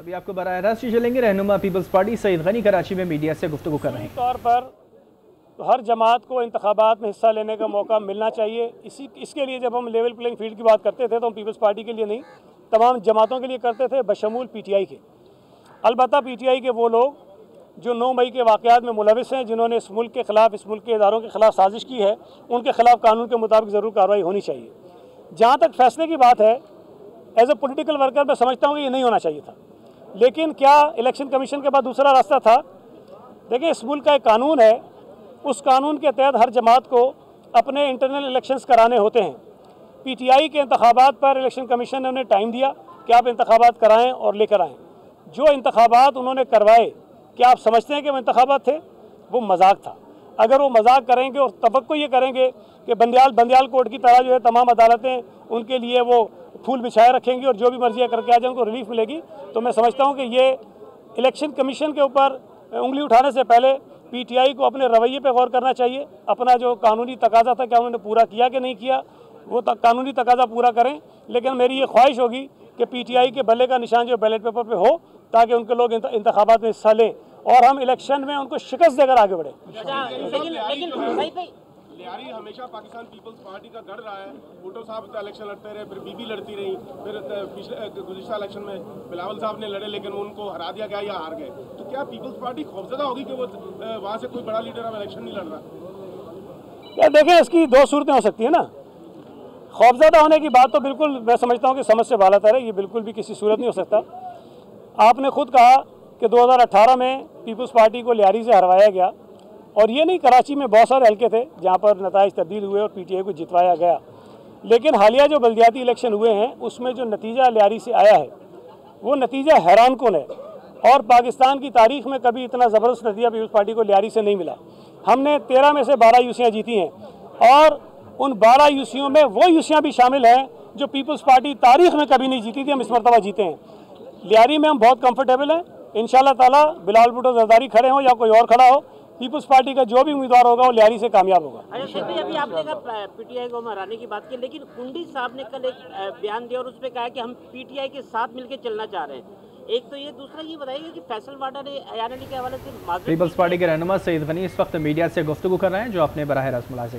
अभी आपको बराह रास्त चलेंगे। रहनुमा पीपल्स पार्टी सईद गनी कराची में मीडिया से गुफ्तगू कर रहे हैं। तौर पर तो हर जमात को इंतखाबात में हिस्सा लेने का मौका मिलना चाहिए। इसके लिए जब हम लेवल प्लेइंग फील्ड की बात करते थे तो हम पीपल्स पार्टी के लिए नहीं, तमाम जमातों के लिए करते थे, बशमूल PTI के। अलबत्ता PTI के वो लोग जो 9 मई के वाक़यात में मुलविस हैं, जिन्होंने इस मुल्क के ख़िलाफ़, इस मुल्क के इदारों के ख़िलाफ़ साजिश की है, उनके ख़िलाफ़ कानून के मुताबिक ज़रूर कार्रवाई होनी चाहिए। जहाँ तक फैसले की बात है, एज ए पॉलिटिकल वर्कर मैं समझता हूँ कि ये नहीं होना चाहिए था, लेकिन क्या इलेक्शन कमीशन के बाद दूसरा रास्ता था? देखिए, इस मुल्क का एक कानून है, उस कानून के तहत हर जमात को अपने इंटरनल इलेक्शंस कराने होते हैं। PTI के इंतखाबात पर इलेक्शन कमीशन ने उन्हें टाइम दिया कि आप इंतखाबात कराएं और लेकर आएँ। जो इंतखाबात उन्होंने करवाए, क्या आप समझते हैं कि वो इंतखाबात थे? वो मजाक था। अगर वो मजाक करेंगे और तवक्को ये करेंगे कि बंदियाल कोर्ट की तरह जो है तमाम अदालतें उनके लिए वो फूल बिछाए रखेंगी और जो भी मर्जी करके आ जाए उनको रिलीफ मिलेगी, तो मैं समझता हूँ कि ये इलेक्शन कमीशन के ऊपर उंगली उठाने से पहले PTI को अपने रवैये पे गौर करना चाहिए। अपना जो कानूनी तकाजा था, क्या उन्होंने पूरा किया कि नहीं किया, वो कानूनी तकाजा पूरा करें। लेकिन मेरी ये ख्वाहिश होगी कि PTI के बल्ले का निशान जो बैलेट पेपर पे हो, ताकि उनके लोग इंतखाबात में हिस्सा लें और हम इलेक्शन में उनको शिकस्त देकर आगे बढ़े। लियारी हमेशा पाकिस्तान पीपल्स पार्टी का गढ़ रहा है। भुट्टो साहब इलेक्शन लड़ते रहे, फिर बीबी लड़ती रही, फिर पिछले गुज़िश्ता इलेक्शन में बिलावल साहब ने लड़े लेकिन उनको हरा दिया गया या हार गए। तो क्या पीपल्स पार्टी खौफजदा होगी कि वो वहाँ से कोई बड़ा लीडर अब इलेक्शन नहीं लड़ रहा? क्या देखें, इसकी दो सूरतें हो सकती है ना। खौफजदा होने की बात तो बिल्कुल मैं समझता हूँ कि समझ से बाला तर है, ये बिल्कुल भी किसी सूरत नहीं हो सकता। आपने खुद कहा कि 2018 में पीपल्स पार्टी को लियारी से हरवाया गया, और ये नहीं, कराची में बहुत सारे हल्के थे जहाँ पर नताइज तब्दील हुए और PTI को जितवाया गया। लेकिन हालिया जो बल्दियाती इलेक्शन हुए हैं उसमें जो नतीजा लियारी से आया है वो नतीजा हैरानकुन है, और पाकिस्तान की तारीख में कभी इतना ज़बरदस्त नतीजा पीपल्स पार्टी को लियारी से नहीं मिला। हमने 13 में से 12 यूसियाँ जीती हैं, और उन 12 यूसियों में वो यूसियाँ भी शामिल हैं जो पीपल्स पार्टी तारीख में कभी नहीं जीती थी। हम इस मरतबा जीते हैं। लियारी में हम बहुत कंफर्टेबल हैं। इंशाल्लाह ताला बिलावल भुट्टो जरदारी खड़े हों या कोई और खड़ा हो, पीपल्स पार्टी का जो भी उम्मीदवार होगा वो लियारी से कामयाब होगा। अच्छा भाई, अभी आपने कहा PTI को हराने की बात की, लेकिन कुंडी साहब ने कल एक बयान दिया और उसमें कहा कि हम PTI के साथ मिलकर चलना चाह रहे हैं। एक तो ये, दूसरा ये बताइएगा कि फैसल वाडा ने अयान अली के हवाले से पीपल्स पार्टी के रहनुमा सईद गनी इस वक्त मीडिया से गुफ्तगू कर रहे हैं, जो अपने बराह रास्त मुलाज़े